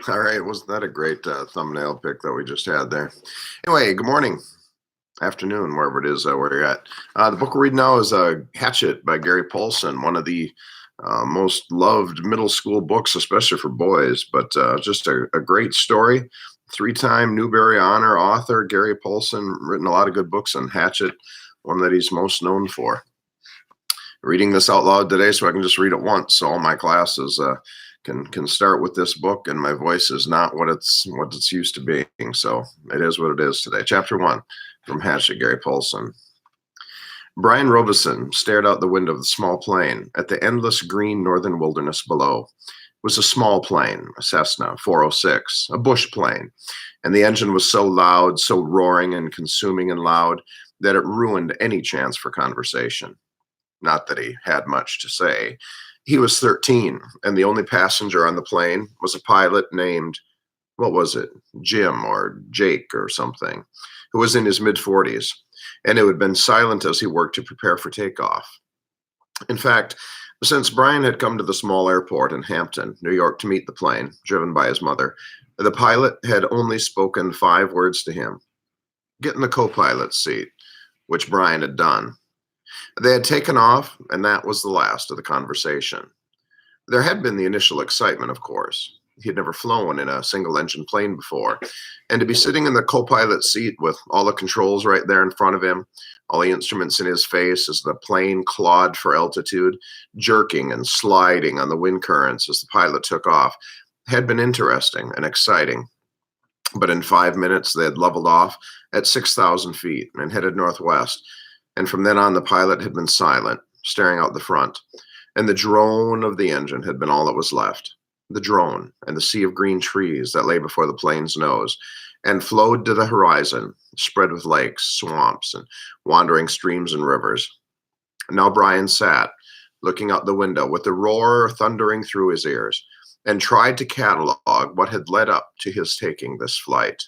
All right, wasn't that a great thumbnail pick that we just had there? Anyway, good morning, afternoon, wherever it is where you're at. The book we're reading now is Hatchet by Gary Paulson, one of the most loved middle school books, especially for boys, but just a great story. Three-time Newbery Honor author Gary Paulson, written a lot of good books, and Hatchet, one that he's most known for. Reading this out loud today so I can just read it once, so all my classes can start with this book, and my voice is not what it's used to being. So it is what it is today. Chapter 1 from Hatchet, Gary Paulson. Brian Robeson stared out the window of the small plane at the endless green northern wilderness below. It was a small plane, a Cessna 406, a bush plane, and the engine was so loud, so roaring and consuming and loud, that it ruined any chance for conversation. Not that he had much to say. He was 13, and the only passenger on the plane was a pilot named, what was it, Jim or Jake or something, who was in his mid-40s, and who had been silent as he worked to prepare for takeoff. In fact, since Brian had come to the small airport in Hampton, New York, to meet the plane, driven by his mother, the pilot had only spoken 5 words to him. Get in the co-pilot's seat, which Brian had done. They had taken off, and that was the last of the conversation. There had been the initial excitement, of course. He had never flown in a single-engine plane before, and to be sitting in the co-pilot seat with all the controls right there in front of him, all the instruments in his face as the plane clawed for altitude, jerking and sliding on the wind currents as the pilot took off, had been interesting and exciting. But in 5 minutes, they had leveled off at 6,000 feet and headed northwest. And from then on, the pilot had been silent, staring out the front, and the drone of the engine had been all that was left. The drone and the sea of green trees that lay before the plane's nose and flowed to the horizon, spread with lakes, swamps, and wandering streams and rivers. Now Brian sat, looking out the window with the roar thundering through his ears, and tried to catalog what had led up to his taking this flight.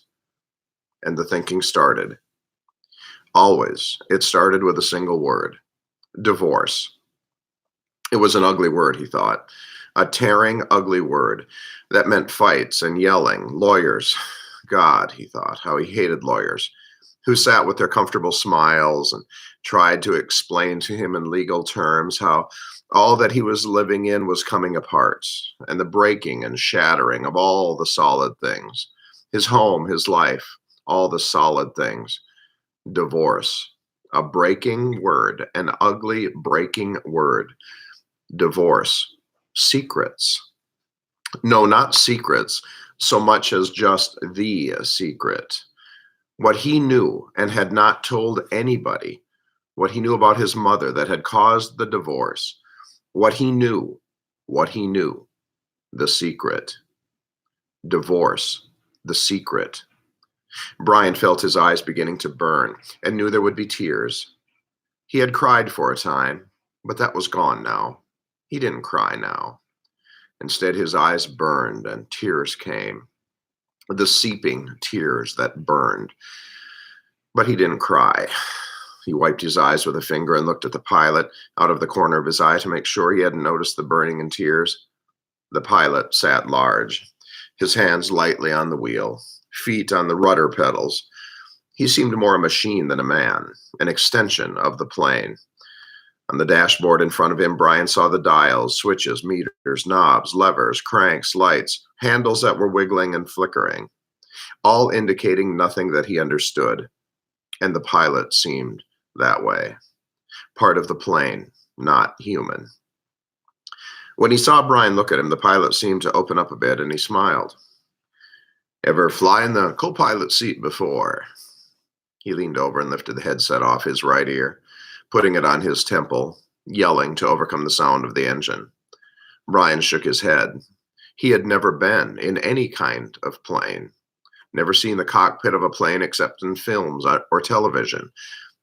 And the thinking started. Always, it started with a single word: divorce. It was an ugly word, he thought, a tearing, ugly word that meant fights and yelling, lawyers. God, he thought, how he hated lawyers, who sat with their comfortable smiles and tried to explain to him in legal terms how all that he was living in was coming apart, and the breaking and shattering of all the solid things, his home, his life, all the solid things. Divorce, a breaking word, an ugly breaking word. Divorce, secrets. No, not secrets, so much as just the secret. What he knew and had not told anybody, what he knew about his mother that had caused the divorce, what he knew, the secret. Divorce, the secret. Brian felt his eyes beginning to burn and knew there would be tears. He had cried for a time, but that was gone now. He didn't cry now. Instead, his eyes burned and tears came, the seeping tears that burned. But he didn't cry. He wiped his eyes with a finger and looked at the pilot out of the corner of his eye to make sure he hadn't noticed the burning and tears. The pilot sat large, his hands lightly on the wheel, feet on the rudder pedals. He seemed more a machine than a man, an extension of the plane. On the dashboard in front of him, Brian saw the dials, switches, meters, knobs, levers, cranks, lights, handles that were wiggling and flickering, all indicating nothing that he understood. And the pilot seemed that way. Part of the plane, not human. When he saw Brian look at him, the pilot seemed to open up a bit, and he smiled. Ever fly in the co-pilot seat before? He leaned over and lifted the headset off his right ear, putting it on his temple, yelling to overcome the sound of the engine. Brian shook his head. He had never been in any kind of plane, never seen the cockpit of a plane except in films or television.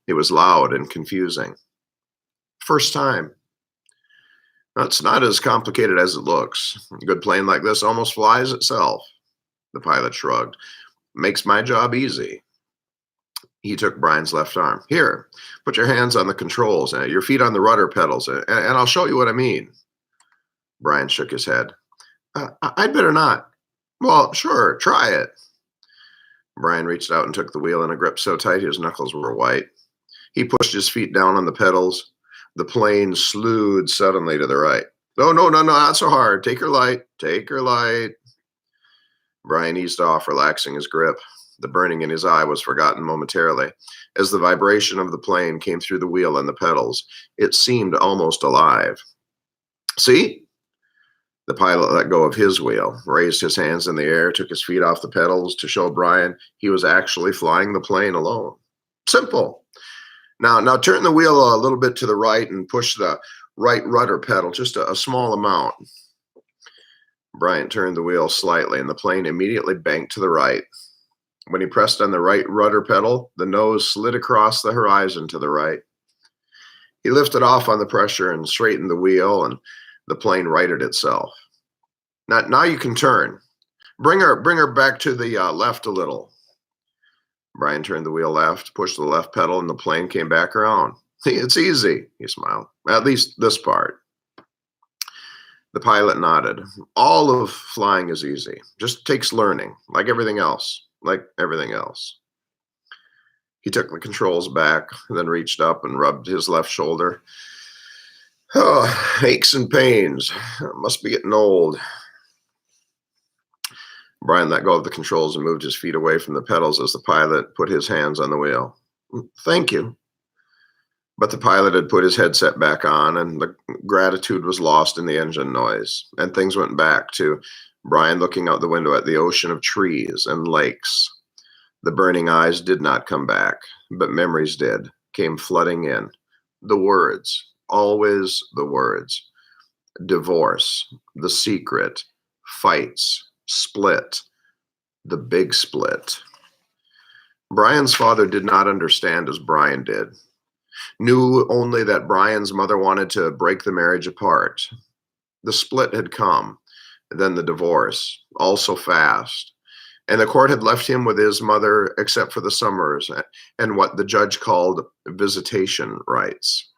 It was loud and confusing. First time. It's not as complicated as it looks. A good plane like this almost flies itself. The pilot shrugged. Makes my job easy. He took Brian's left arm. Here, put your hands on the controls, your feet on the rudder pedals, and I'll show you what I mean. Brian shook his head. I'd better not. Well, sure, try it. Brian reached out and took the wheel in a grip so tight his knuckles were white. He pushed his feet down on the pedals. The plane slewed suddenly to the right. No, no, no, no, not so hard. Take her light. Take her light. Brian eased off, relaxing his grip. The burning in his eye was forgotten momentarily. As the vibration of the plane came through the wheel and the pedals, it seemed almost alive. See? The pilot let go of his wheel, raised his hands in the air, took his feet off the pedals to show Brian he was actually flying the plane alone. Simple. Now turn the wheel a little bit to the right and push the right rudder pedal, just a small amount. Brian turned the wheel slightly, and the plane immediately banked to the right. When he pressed on the right rudder pedal, the nose slid across the horizon to the right. He lifted off on the pressure and straightened the wheel, and the plane righted itself. Now you can turn. Bring her back to the left a little. Brian turned the wheel left, pushed the left pedal, and the plane came back around. It's easy, he smiled. At least this part. The pilot nodded. All of flying is easy. Just takes learning, like everything else. Like everything else. He took the controls back, then reached up and rubbed his left shoulder. Oh, aches and pains. Must be getting old. Brian let go of the controls and moved his feet away from the pedals as the pilot put his hands on the wheel. Thank you. But the pilot had put his headset back on, and the gratitude was lost in the engine noise, and things went back to Brian looking out the window at the ocean of trees and lakes. The burning eyes did not come back, but memories did, came flooding in. The words, always the words. Divorce, the secret, fights, split, the big split. Brian's father did not understand as Brian did. Knew only that Brian's mother wanted to break the marriage apart. The split had come, then the divorce, all so fast. And the court had left him with his mother except for the summers and what the judge called visitation rights.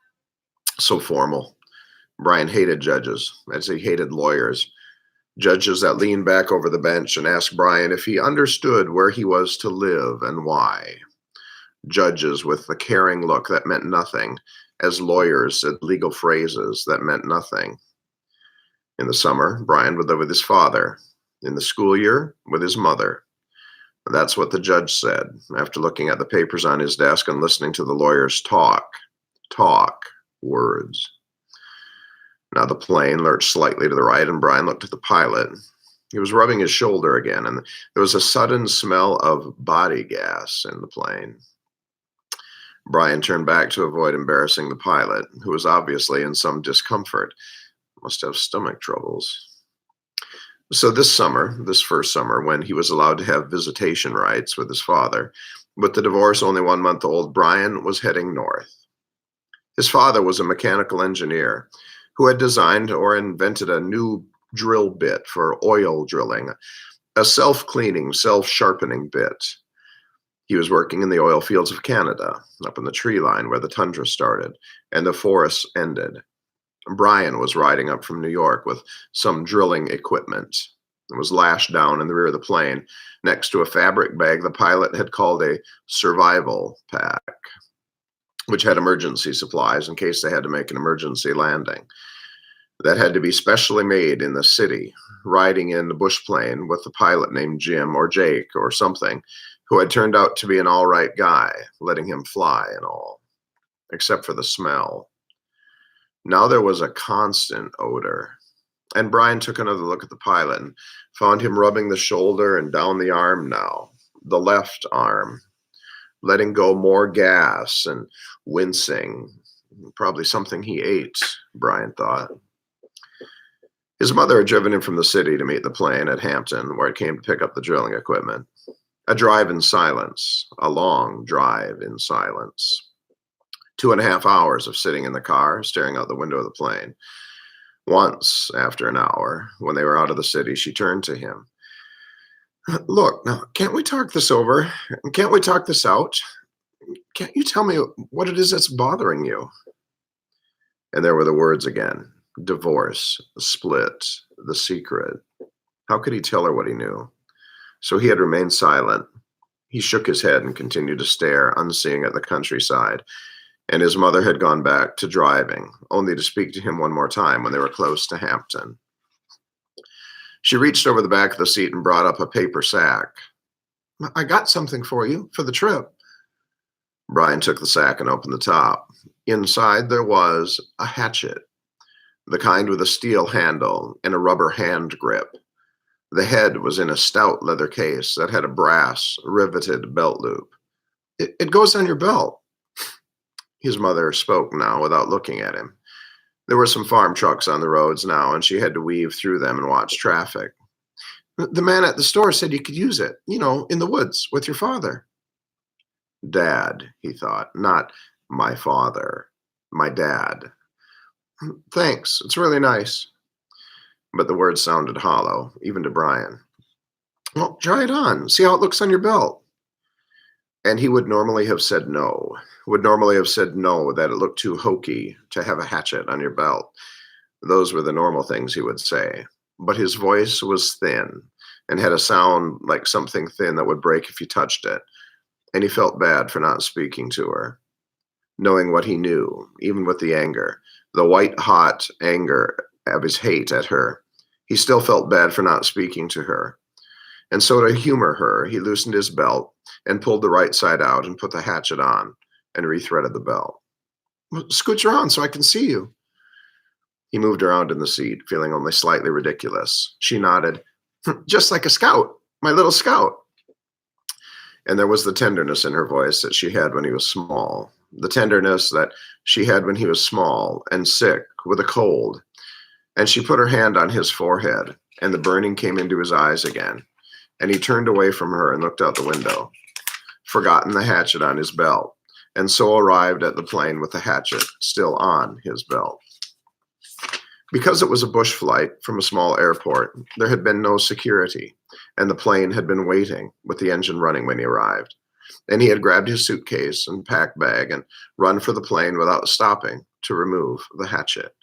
So formal. Brian hated judges, as he hated lawyers. Judges that leaned back over the bench and asked Brian if he understood where he was to live and why. Judges with the caring look that meant nothing, as lawyers said legal phrases that meant nothing. In the summer, Brian would live with his father. In the school year, with his mother. That's what the judge said, after looking at the papers on his desk and listening to the lawyers talk, words. Now the plane lurched slightly to the right, and Brian looked at the pilot. He was rubbing his shoulder again, and there was a sudden smell of body gas in the plane. Brian turned back to avoid embarrassing the pilot, who was obviously in some discomfort. Must have stomach troubles. So this first summer, when he was allowed to have visitation rights with his father, with the divorce only 1 month old, Brian was heading north. His father was a mechanical engineer who had designed or invented a new drill bit for oil drilling, a self-cleaning, self-sharpening bit. He was working in the oil fields of Canada, up in the tree line where the tundra started and the forests ended. Brian was riding up from New York with some drilling equipment. It was lashed down in the rear of the plane next to a fabric bag the pilot had called a survival pack, which had emergency supplies in case they had to make an emergency landing. That had to be specially made in the city, riding in the bush plane with a pilot named Jim or Jake or something, who had turned out to be an all right guy, letting him fly and all, except for the smell. Now there was a constant odor, and Brian took another look at the pilot and found him rubbing the shoulder and down the arm now, the left arm, letting go more gas and wincing. Probably something he ate, Brian thought. His mother had driven him from the city to meet the plane at Hampton, where it came to pick up the drilling equipment. A drive in silence, a long drive in silence. 2.5 hours of sitting in the car, staring out the window of the plane. Once, after an hour, when they were out of the city, she turned to him. Look, now, can't we talk this over? Can't we talk this out? Can't you tell me what it is that's bothering you? And there were the words again. Divorce, split, the secret. How could he tell her what he knew? So he had remained silent. He shook his head and continued to stare, unseeing at the countryside, and his mother had gone back to driving, only to speak to him one more time when they were close to Hampton. She reached over the back of the seat and brought up a paper sack. "I got something for you for the trip." Brian took the sack and opened the top. Inside there was a hatchet, the kind with a steel handle and a rubber hand grip. The head was in a stout leather case that had a brass, riveted belt loop. It goes on your belt." His mother spoke now without looking at him. There were some farm trucks on the roads now, and she had to weave through them and watch traffic. "The man at the store said you could use it, in the woods with your father." Dad, he thought, not my father, my dad. "Thanks, it's really nice." But the words sounded hollow, even to Brian. "Well, try it on, see how it looks on your belt." And he would normally have said no, that it looked too hokey to have a hatchet on your belt. Those were the normal things he would say. But his voice was thin and had a sound like something thin that would break if you touched it. And he felt bad for not speaking to her. Knowing what he knew, even with the anger, the white-hot anger of his hate at her, he still felt bad for not speaking to her. And so to humor her, he loosened his belt and pulled the right side out and put the hatchet on and rethreaded the belt. "Well, scooch around so I can see you." He moved around in the seat, feeling only slightly ridiculous. She nodded. "Just like a scout, my little scout." And there was the tenderness in her voice that she had when he was small. The tenderness that she had when he was small and sick with a cold. And she put her hand on his forehead, and the burning came into his eyes again. And he turned away from her and looked out the window, forgotten the hatchet on his belt, and so arrived at the plane with the hatchet still on his belt. Because it was a bush flight from a small airport, there had been no security, and the plane had been waiting with the engine running when he arrived. And he had grabbed his suitcase and pack bag and run for the plane without stopping to remove the hatchet.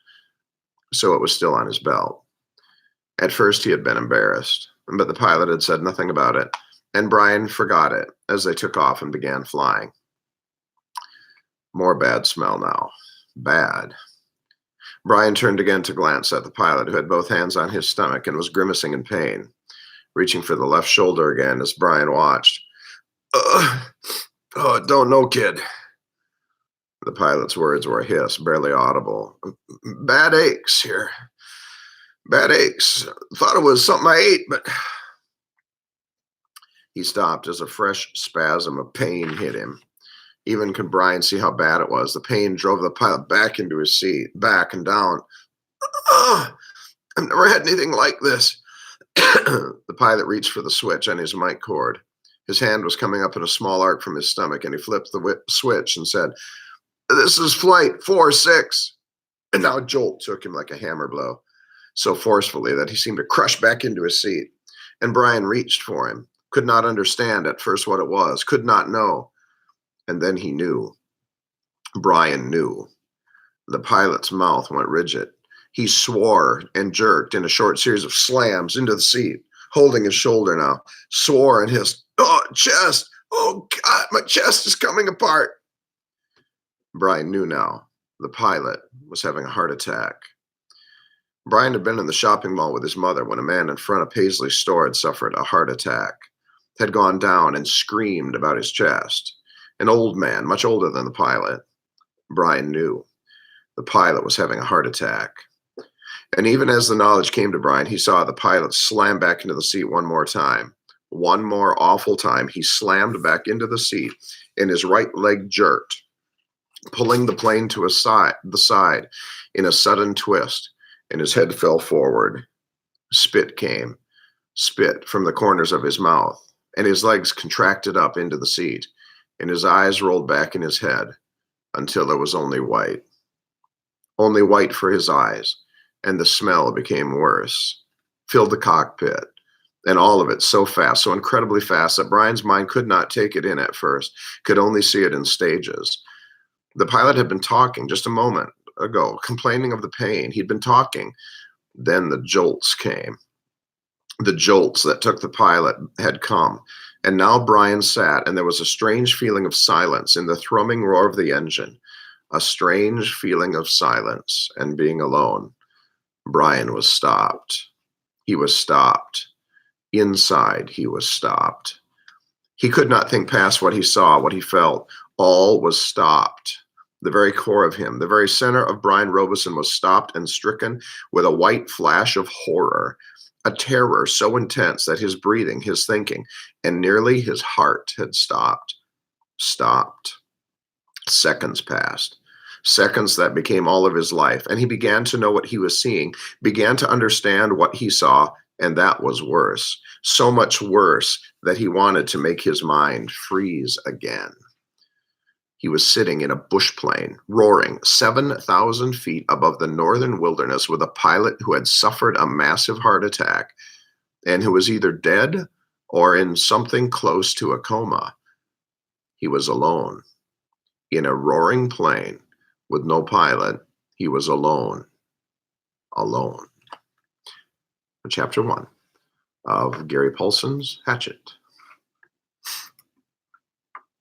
So it was still on his belt. At first he had been embarrassed, but the pilot had said nothing about it, and Brian forgot it as they took off and began flying. More bad smell now. Bad. Brian turned again to glance at the pilot, who had both hands on his stomach and was grimacing in pain, reaching for the left shoulder again as Brian watched. Don't know, kid." The pilot's words were a hiss, barely audible. "Bad aches here. Bad aches. Thought it was something I ate, but..." He stopped as a fresh spasm of pain hit him. Even could Brian see how bad it was. The pain drove the pilot back into his seat, back and down. "I've never had anything like this." The pilot reached for the switch on his mic cord. His hand was coming up in a small arc from his stomach, and he flipped the switch and said, "This is flight 46. And now a jolt took him like a hammer blow, so forcefully that he seemed to crush back into his seat. And Brian reached for him, could not understand at first what it was, could not know. And then he knew. Brian knew. The pilot's mouth went rigid. He swore and jerked in a short series of slams into the seat, holding his shoulder now, swore and hissed, "Oh, chest! Oh, God, my chest is coming apart." Brian knew now. The pilot was having a heart attack. Brian had been in the shopping mall with his mother when a man in front of Paisley's store had suffered a heart attack, had gone down and screamed about his chest. An old man, much older than the pilot. Brian knew. The pilot was having a heart attack. And even as the knowledge came to Brian, he saw the pilot slam back into the seat one more time. One more awful time, he slammed back into the seat, and his right leg jerked, pulling the plane to the side in a sudden twist, and his head fell forward. Spit came, spit from the corners of his mouth, and his legs contracted up into the seat, and his eyes rolled back in his head until there was only white. Only white for his eyes, and the smell became worse, filled the cockpit, and all of it so fast, so incredibly fast, that Brian's mind could not take it in at first, could only see it in stages. The pilot had been talking just a moment ago, complaining of the pain. He'd been talking. Then the jolts came. The jolts that took the pilot had come, and now Brian sat, and there was a strange feeling of silence in the thrumming roar of the engine, a strange feeling of silence and being alone. Brian was stopped. He was stopped. Inside, he was stopped. He could not think past what he saw, what he felt. All was stopped. The very core of him, the very center of Brian Robeson was stopped and stricken with a white flash of horror, a terror so intense that his breathing, his thinking, and nearly his heart had stopped. Stopped. Seconds passed. Seconds that became all of his life, and he began to know what he was seeing, began to understand what he saw, and that was worse. So much worse that he wanted to make his mind freeze again. He was sitting in a bush plane, roaring 7,000 feet above the northern wilderness with a pilot who had suffered a massive heart attack and who was either dead or in something close to a coma. He was alone. In a roaring plane with no pilot, he was alone. Alone. Chapter 1 of Gary Paulson's Hatchet.